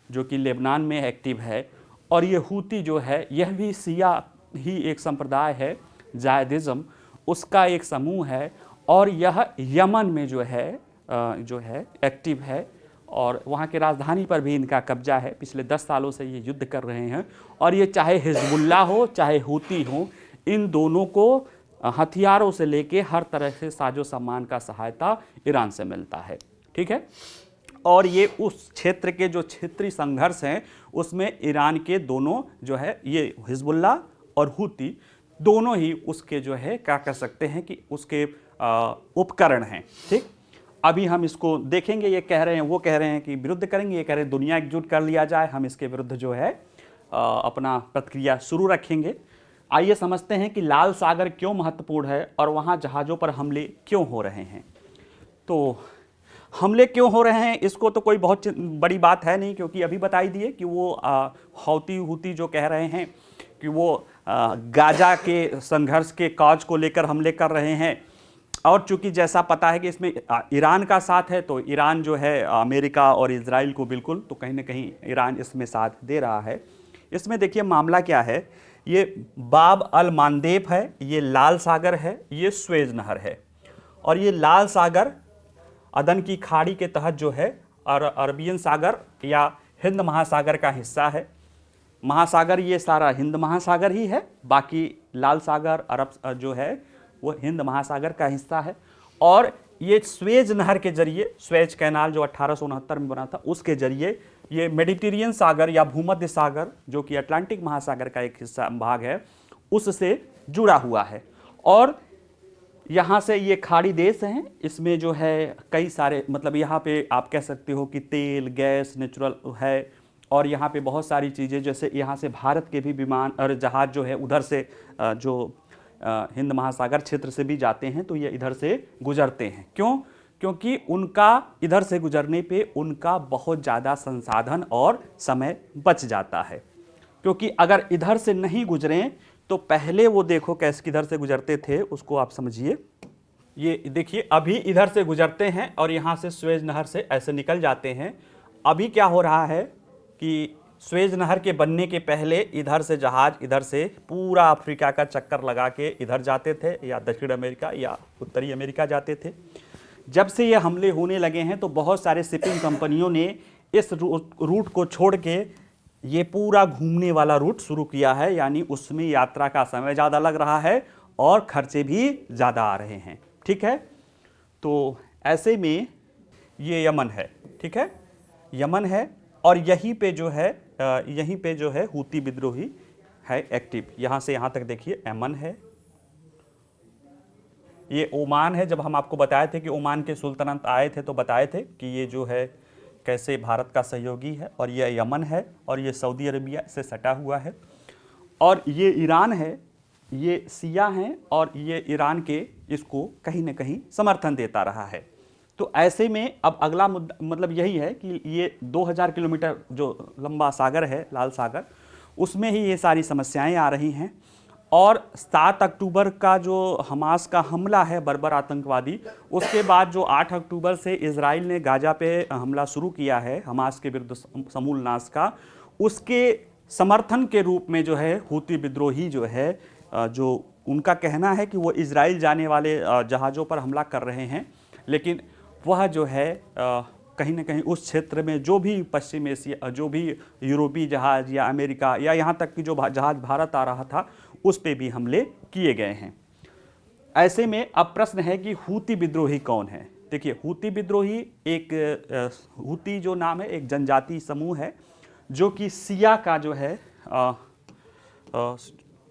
जो कि लेबनान में एक्टिव है। और ये हूती जो है, यह भी सिया ही एक संप्रदाय है, जायदिज़्म, उसका एक समूह है। और यह यमन में जो है एक्टिव है, और वहाँ की राजधानी पर भी इनका कब्जा है। पिछले 10 सालों से ये युद्ध कर रहे हैं। और ये चाहे हिजबुल्लाह हो चाहे हूती हो, इन दोनों को हथियारों से लेके हर तरह से साजो सामान का सहायता ईरान से मिलता है। ठीक है। और ये उस क्षेत्र के जो क्षेत्रीय संघर्ष हैं उसमें ईरान के दोनों जो है, ये हिजबुल्लाह और हूती दोनों ही उसके जो है क्या कह सकते हैं कि उसके उपकरण हैं। ठीक। अभी हम इसको देखेंगे। ये कह रहे हैं, वो कह रहे हैं कि विरुद्ध करेंगे, ये कह रहे हैं दुनिया एकजुट कर लिया जाए, हम इसके विरुद्ध जो है अपना प्रतिक्रिया शुरू रखेंगे। आइए समझते हैं कि लाल सागर क्यों महत्वपूर्ण है और वहाँ जहाज़ों पर हमले क्यों हो रहे हैं। तो हमले क्यों हो रहे हैं, इसको तो कोई बहुत बड़ी बात है नहीं, क्योंकि अभी बताई दिए कि वो हूती जो कह रहे हैं कि वो गाजा के संघर्ष के काज को लेकर हमले कर रहे हैं। और चूंकि जैसा पता है कि इसमें ईरान का साथ है, तो ईरान जो है अमेरिका और इजराइल को बिल्कुल, तो कहीं ना कहीं ईरान इसमें साथ दे रहा है। इसमें देखिए मामला क्या है, ये बाब अल मांदेब है, ये लाल सागर है, ये स्वेज नहर है। और ये लाल सागर अदन की खाड़ी के तहत जो है और अरबियन सागर या हिंद महासागर का हिस्सा है। महासागर ये सारा हिंद महासागर ही है, बाकी लाल सागर अरब जो है वो हिंद महासागर का हिस्सा है। और ये स्वेज नहर के जरिए, स्वेज कैनाल जो 1869 में बना था, उसके जरिए ये मेडिटेरियन सागर या भूमध्य सागर जो कि अटलांटिक महासागर का एक हिस्सा भाग है, उससे जुड़ा हुआ है। और यहाँ से ये खाड़ी देश हैं, इसमें जो है कई सारे, मतलब यहाँ पे आप कह सकते हो कि तेल, गैस, नेचुरल है। और यहाँ पे बहुत सारी चीज़ें, जैसे यहाँ से भारत के भी विमान और जहाज़ जो है उधर से जो हिंद महासागर क्षेत्र से भी जाते हैं, तो ये इधर से गुजरते हैं। क्यों? क्योंकि उनका इधर से गुजरने पे उनका बहुत ज़्यादा संसाधन और समय बच जाता है। क्योंकि अगर इधर से नहीं गुजरें तो पहले वो देखो कैसे किधर से गुजरते थे, उसको आप समझिए। ये देखिए अभी इधर से गुजरते हैं और यहाँ से स्वेज नहर से ऐसे निकल जाते हैं। अभी क्या हो रहा है कि स्वेज नहर के बनने के पहले इधर से जहाज इधर से पूरा अफ्रीका का चक्कर लगा के इधर जाते थे, या दक्षिण अमेरिका या उत्तरी अमेरिका जाते थे। जब से ये हमले होने लगे हैं तो बहुत सारे शिपिंग कंपनियों ने इस रूट को छोड़ के ये पूरा घूमने वाला रूट शुरू किया है, यानी उसमें यात्रा का समय ज़्यादा लग रहा है और खर्चे भी ज़्यादा आ रहे हैं। ठीक है। तो ऐसे में ये यमन है। ठीक है, यमन है। और यहीं पे जो है हूती विद्रोही है एक्टिव। यहाँ से यहाँ तक देखिए यमन है, ये ओमान है। जब हम आपको बताए थे कि ओमान के सुल्तानत आए थे तो बताए थे कि ये जो है कैसे भारत का सहयोगी है। और ये यमन है और ये सऊदी अरबिया से सटा हुआ है। और ये ईरान है, ये सिया हैं और ये ईरान के इसको कहीं ना कहीं समर्थन देता रहा है। तो ऐसे में अब अगला मुद्दा मतलब यही है कि ये 2000 किलोमीटर जो लंबा सागर है लाल सागर, उसमें ही ये सारी समस्याएं आ रही हैं। और 7 अक्टूबर का जो हमास का हमला है बर्बर आतंकवादी, उसके बाद जो 8 अक्टूबर से इजराइल ने गाजा पे हमला शुरू किया है हमास के विरुद्ध समूल नाश का, उसके समर्थन के रूप में जो है हूती विद्रोही जो है, जो उनका कहना है कि वो इजराइल जाने वाले जहाज़ों पर हमला कर रहे हैं, लेकिन वह जो है कहीं ना कहीं उस क्षेत्र में जो भी पश्चिम एशिया, जो भी यूरोपीय जहाज़ या अमेरिका या यहाँ तक कि जो जहाज़ भारत आ रहा था, उस पे भी हमले किए गए हैं। ऐसे में अब प्रश्न है कि हूती विद्रोही कौन है। देखिए हूती विद्रोही हूती जो नाम है एक जनजाति समूह है जो कि सिया का जो है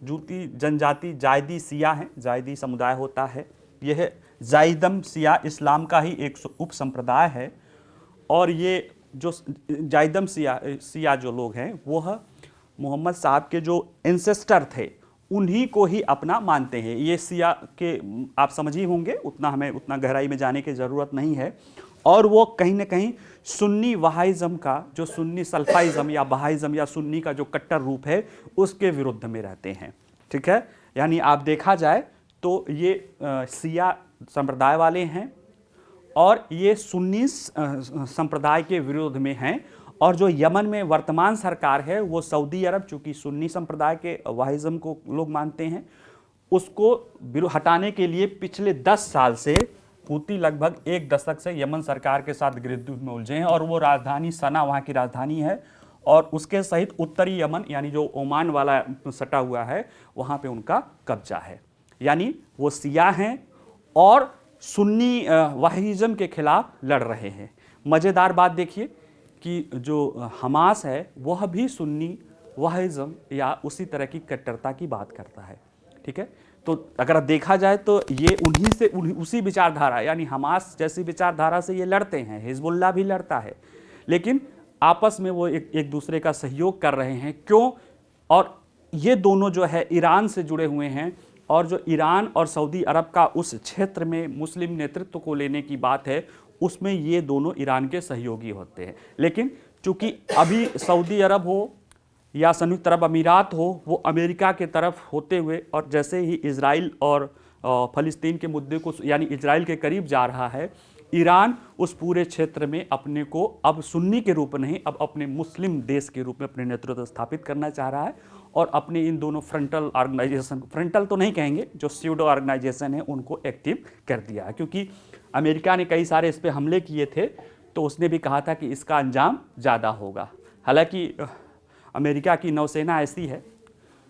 जूती जनजाति जायदी सिया है, जायदी समुदाय होता है। यह जायदम सिया इस्लाम का ही एक उप संप्रदाय है। और ये जो जायदम सिया जो लोग हैं वह मोहम्मद साहब के जो एंसेस्टर थे उन्हीं को ही अपना मानते हैं। ये शिया के आप समझ ही होंगे, हमें उतना गहराई में जाने की ज़रूरत नहीं है। और वो कहीं ना कहीं सुन्नी वहाइज़म का, जो सुन्नी सल्फाइज़म या बहाइज़म या सुन्नी का जो कट्टर रूप है, उसके विरुद्ध में रहते हैं। ठीक है, यानी आप देखा जाए तो ये शिया संप्रदाय वाले हैं और ये सुन्नी संप्रदाय के विरोध में हैं। और जो यमन में वर्तमान सरकार है वो सऊदी अरब, चूंकि सुन्नी संप्रदाय के वहाइज़म को लोग मानते हैं, उसको हटाने के लिए पिछले 10 साल से हूती लगभग 1 दशक से यमन सरकार के साथ गिरफ्त में उलझे हैं। और वो राजधानी सना वहाँ की राजधानी है, और उसके सहित उत्तरी यमन यानी जो ओमान वाला सटा हुआ है वहाँ पे उनका कब्जा है। यानी वो शिया हैं और सुन्नी वहाइज़म के खिलाफ लड़ रहे हैं। मज़ेदार बात देखिए कि जो हमास है वह भी सुन्नी वहाइज़म या उसी तरह की कट्टरता की बात करता है। ठीक है, तो अगर देखा जाए तो ये उसी विचारधारा यानी हमास जैसी विचारधारा से ये लड़ते हैं। हिजबुल्लाह भी लड़ता है, लेकिन आपस में वो एक दूसरे का सहयोग कर रहे हैं। क्यों? और ये दोनों जो है ईरान से जुड़े हुए हैं, और जो ईरान और सऊदी अरब का उस क्षेत्र में मुस्लिम नेतृत्व को लेने की बात है, उसमें ये दोनों ईरान के सहयोगी होते हैं। लेकिन चूंकि अभी सऊदी अरब हो या संयुक्त अरब अमीरात हो, वो अमेरिका के तरफ होते हुए, और जैसे ही इजराइल और फ़लस्तीन के मुद्दे को यानी इजराइल के करीब जा रहा है, ईरान उस पूरे क्षेत्र में अपने को अब सुन्नी के रूप नहीं, अब अपने मुस्लिम देश के रूप में अपने नेतृत्व स्थापित करना चाह रहा है। और अपने इन दोनों फ्रंटल ऑर्गेनाइजेशन, फ्रंटल तो नहीं कहेंगे, जो स्यूडो ऑर्गेनाइजेशन है, उनको एक्टिव कर दिया है। क्योंकि अमेरिका ने कई सारे इस पर हमले किए थे, तो उसने भी कहा था कि इसका अंजाम ज़्यादा होगा। हालांकि अमेरिका की नौसेना ऐसी है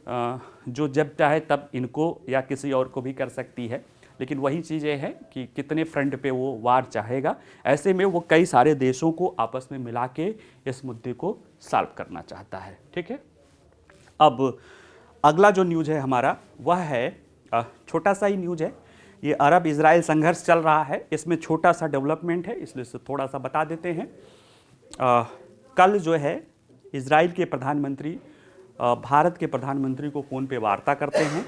जो जब चाहे तब इनको या किसी और को भी कर सकती है, लेकिन वही चीज़ें हैं कि कितने फ्रंट पे वो वार चाहेगा। ऐसे में वो कई सारे देशों को आपस में मिला के इस मुद्दे को सॉल्व करना चाहता है। ठीक है, अब अगला जो न्यूज़ है हमारा वह है, छोटा सा ही न्यूज़ है, ये अरब इजराइल संघर्ष चल रहा है, इसमें छोटा सा डेवलपमेंट है, इसलिए से थोड़ा सा बता देते हैं। कल जो है इजराइल के प्रधानमंत्री भारत के प्रधानमंत्री को फ़ोन पे वार्ता करते हैं,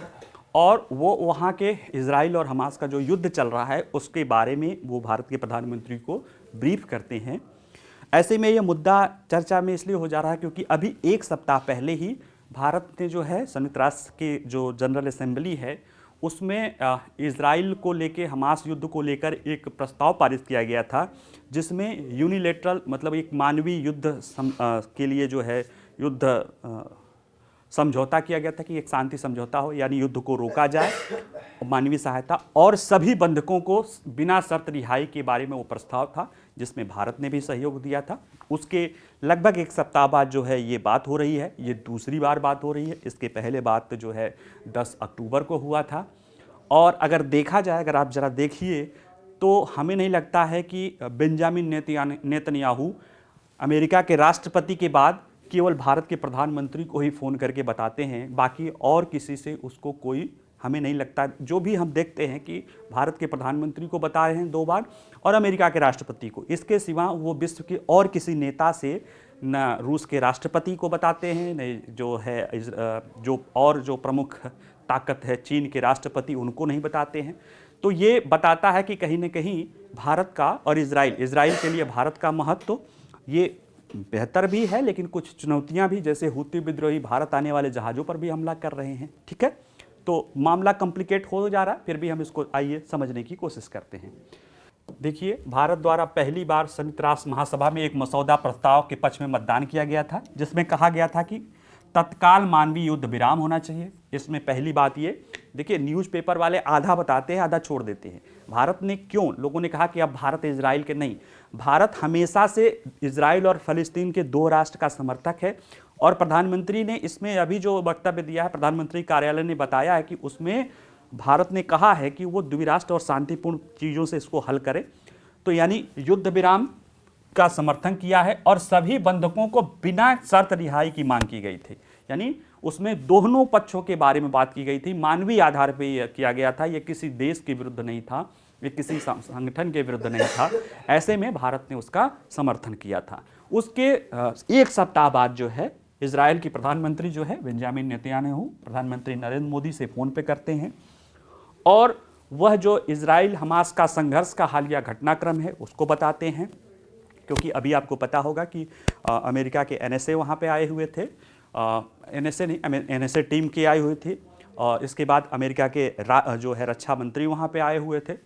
और वो वहाँ के इजराइल और हमास का जो युद्ध चल रहा है उसके बारे में वो भारत के प्रधानमंत्री को ब्रीफ करते हैं। ऐसे में ये मुद्दा चर्चा में इसलिए हो जा रहा है क्योंकि अभी 1 सप्ताह पहले ही भारत ने जो है संयुक्त राष्ट्र के जो जनरल असेंबली है उसमें इजराइल को लेके, हमास युद्ध को लेकर एक प्रस्ताव पारित किया गया था, जिसमें यूनिलेटरल मतलब एक मानवीय युद्ध के लिए जो है युद्ध समझौता किया गया था कि एक शांति समझौता हो, यानी युद्ध को रोका जाए, मानवीय सहायता और सभी बंधकों को बिना शर्त रिहाई के बारे में वो प्रस्ताव था, जिसमें भारत ने भी सहयोग दिया था। उसके लगभग 1 सप्ताह बाद जो है ये बात हो रही है, ये दूसरी बार बात हो रही है। इसके पहले बात जो है 10 अक्टूबर को हुआ था। और अगर देखा जाए, अगर आप ज़रा देखिए तो हमें नहीं लगता है कि बेंजामिन नेतन्याहू अमेरिका के राष्ट्रपति के बाद केवल भारत के प्रधानमंत्री को ही फ़ोन करके बताते हैं, बाकी और किसी से उसको कोई, हमें नहीं लगता। जो भी हम देखते हैं कि भारत के प्रधानमंत्री को बता रहे हैं 2 बार और अमेरिका के राष्ट्रपति को, इसके सिवा वो विश्व के और किसी नेता से न रूस के राष्ट्रपति को बताते हैं, न जो है जो प्रमुख ताकत है चीन के राष्ट्रपति, उनको नहीं बताते हैं। तो ये बताता है कि कहीं न कहीं भारत का और इजराइल के लिए भारत का महत्व ये बेहतर भी है, लेकिन कुछ चुनौतियां भी, जैसे हूती विद्रोही भारत आने वाले जहाज़ों पर भी हमला कर रहे हैं। ठीक है, तो मामला कॉम्प्लिकेट हो जा रहा है, फिर भी हम इसको आइए समझने की कोशिश करते हैं। देखिए, भारत द्वारा पहली बार संयुक्त राष्ट्र महासभा में एक मसौदा प्रस्ताव के पक्ष में मतदान किया गया था, जिसमें कहा गया था कि तत्काल मानवीय युद्ध विराम होना चाहिए। इसमें पहली बात ये, देखिए न्यूज़पेपर वाले आधा बताते हैं आधा छोड़ देते हैं। भारत ने क्यों, लोगों ने कहा कि अब भारत इजराइल के नहीं, भारत हमेशा से इजराइल और फ़लस्तीन के 2 राष्ट्र का समर्थक है। और प्रधानमंत्री ने इसमें अभी जो वक्तव्य दिया है, प्रधानमंत्री कार्यालय ने बताया है कि उसमें भारत ने कहा है कि वो द्विराष्ट्र और शांतिपूर्ण चीज़ों से इसको हल करे। तो यानी युद्ध विराम का समर्थन किया है और सभी बंधकों को बिना शर्त रिहाई की मांग की गई थी। यानी उसमें दोनों पक्षों के बारे में बात की गई थी, मानवीय आधार पर यह किया गया था, ये किसी देश के विरुद्ध नहीं था, ये किसी संगठन के विरुद्ध नहीं था। ऐसे में भारत ने उसका समर्थन किया था। उसके 1 सप्ताह बाद जो है इजराइल की प्रधानमंत्री जो है बेंजामिन नेतन्याहू प्रधानमंत्री नरेंद्र मोदी से फ़ोन पे करते हैं और वह जो इजराइल हमास का संघर्ष का हालिया घटनाक्रम है उसको बताते हैं, क्योंकि अभी आपको पता होगा कि अमेरिका के एनएसए वहाँ पे आए हुए थे, एनएसए नहीं, एनएसए टीम की आई हुई थी, और इसके बाद अमेरिका के जो है रक्षा मंत्री वहाँ पे आए हुए थे,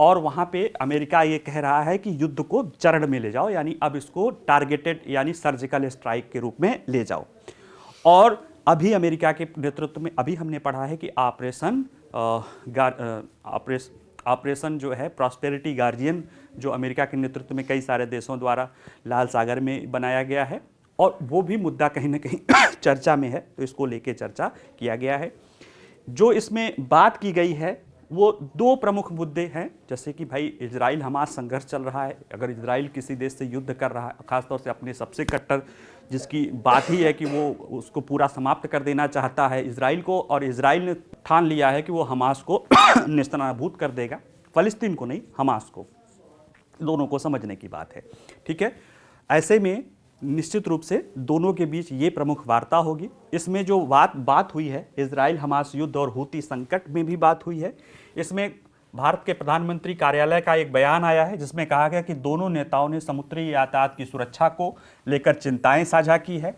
और वहाँ पे अमेरिका ये कह रहा है कि युद्ध को चरण में ले जाओ, यानी अब इसको टारगेटेड यानी सर्जिकल स्ट्राइक के रूप में ले जाओ। और अभी अमेरिका के नेतृत्व में अभी हमने पढ़ा है कि ऑपरेशन जो है प्रॉस्पेरिटी गार्जियन, जो अमेरिका के नेतृत्व में कई सारे देशों द्वारा लाल सागर में बनाया गया है, और वो भी मुद्दा कहीं ना कहीं चर्चा में है, तो इसको लेके चर्चा किया गया है। जो इसमें बात की गई है वो दो प्रमुख मुद्दे हैं, जैसे कि भाई इजराइल हमास संघर्ष चल रहा है, अगर इजराइल किसी देश से युद्ध कर रहा है, खासतौर से अपने सबसे कट्टर जिसकी बात ही है कि वो उसको पूरा समाप्त कर देना चाहता है इजराइल को, और इजराइल ने ठान लिया है कि वो हमास को नेस्तनाबूद कर देगा, फ़लस्तीन को नहीं हमास को, दोनों को समझने की बात है। ठीक है, ऐसे में निश्चित रूप से दोनों के बीच ये प्रमुख वार्ता होगी। इसमें जो बात हुई है इजराइल हमास युद्ध और हूती संकट में भी बात हुई है। इसमें भारत के प्रधानमंत्री कार्यालय का एक बयान आया है जिसमें कहा गया कि दोनों नेताओं ने समुद्री यातायात की सुरक्षा को लेकर चिंताएं साझा की है,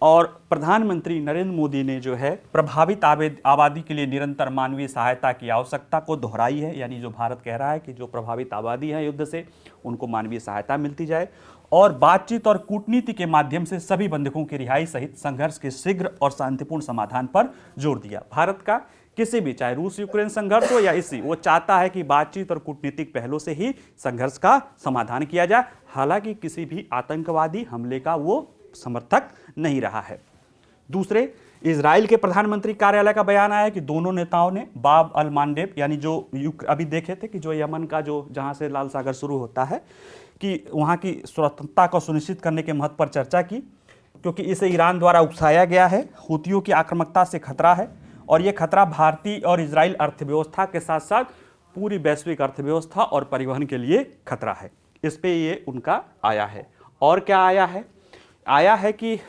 और प्रधानमंत्री नरेंद्र मोदी ने जो है प्रभावित आबादी के लिए निरंतर मानवीय सहायता की आवश्यकता को दोहराई है, यानी जो भारत कह रहा है कि जो प्रभावित आबादी है युद्ध से उनको मानवीय सहायता मिलती जाए, और बातचीत और कूटनीति के माध्यम से सभी बंधकों की रिहाई सहित संघर्ष के शीघ्र और शांतिपूर्ण समाधान पर जोर दिया। भारत का किसी भी, चाहे रूस यूक्रेन संघर्ष हो या इसी, वो चाहता है कि बातचीत और कूटनीतिक पहलों से ही संघर्ष का समाधान किया जाए, हालांकि किसी भी आतंकवादी हमले का वो समर्थक नहीं रहा है। दूसरे, इजराइल के प्रधानमंत्री कार्यालय का बयान आया कि दोनों नेताओं ने बाब अल मांडेब, यानी जो अभी देखे थे कि जो यमन का जो जहां से लाल सागर शुरू होता है, कि वहां की स्वतंत्रता को सुनिश्चित करने के महत्व पर चर्चा की, क्योंकि इसे ईरान द्वारा उकसाया गया है, हूतियों की आक्रामकता से खतरा है, और ये खतरा भारतीय और इजराइल अर्थव्यवस्था के साथ साथ पूरी वैश्विक अर्थव्यवस्था और परिवहन के लिए खतरा है। इस पे ये उनका आया है। और क्या आया है कि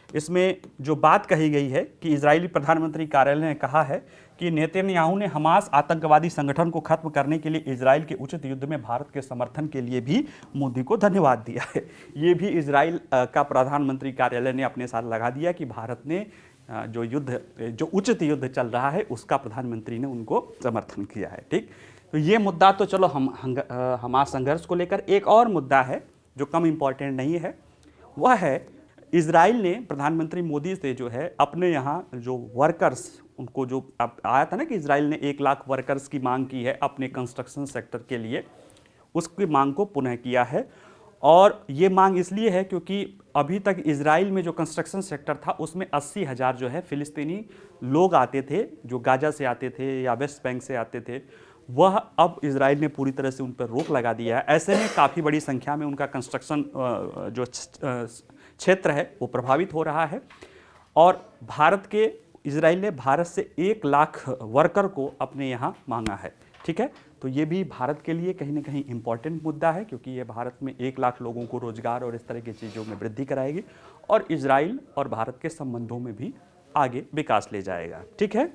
इसमें जो बात कही गई है कि इजरायली प्रधानमंत्री कार्यालय ने कहा है कि नेतन्याहू ने हमास आतंकवादी संगठन को खत्म करने के लिए इजराइल के उचित युद्ध में भारत के समर्थन के लिए भी मोदी को धन्यवाद दिया है। ये भी इजराइल का प्रधानमंत्री कार्यालय ने अपने साथ लगा दिया कि भारत ने जो उचित युद्ध चल रहा है उसका प्रधानमंत्री ने उनको समर्थन किया है। ठीक, तो ये मुद्दा तो चलो हमास संघर्ष को लेकर। एक और मुद्दा है जो कम इम्पॉर्टेंट नहीं है, वह है इजराइल ने प्रधानमंत्री मोदी से जो है अपने यहाँ जो वर्कर्स, उनको जो आया था ना कि इजराइल ने 1 लाख वर्कर्स की मांग की है अपने कंस्ट्रक्शन सेक्टर के लिए, उसकी मांग को पुनः किया है। और ये मांग इसलिए है क्योंकि अभी तक इजराइल में जो कंस्ट्रक्शन सेक्टर था उसमें 80,000 जो है फ़िलिस्तीनी लोग आते थे, जो गाजा से आते थे या वेस्ट बैंक से आते थे, वह अब इजराइल ने पूरी तरह से उन पर रोक लगा दिया है। ऐसे में काफ़ी बड़ी संख्या में उनका कंस्ट्रक्शन जो क्षेत्र है वो प्रभावित हो रहा है, और इजराइल ने भारत से 1 लाख वर्कर को अपने यहाँ मांगा है। ठीक है, तो ये भी भारत के लिए कहीं ना कहीं इम्पॉर्टेंट मुद्दा है, क्योंकि ये भारत में 1 लाख लोगों को रोजगार और इस तरह की चीज़ों में वृद्धि कराएगी, और इजराइल और भारत के संबंधों में भी आगे विकास ले जाएगा। ठीक है,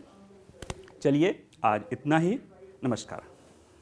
चलिए आज इतना ही। नमस्कार।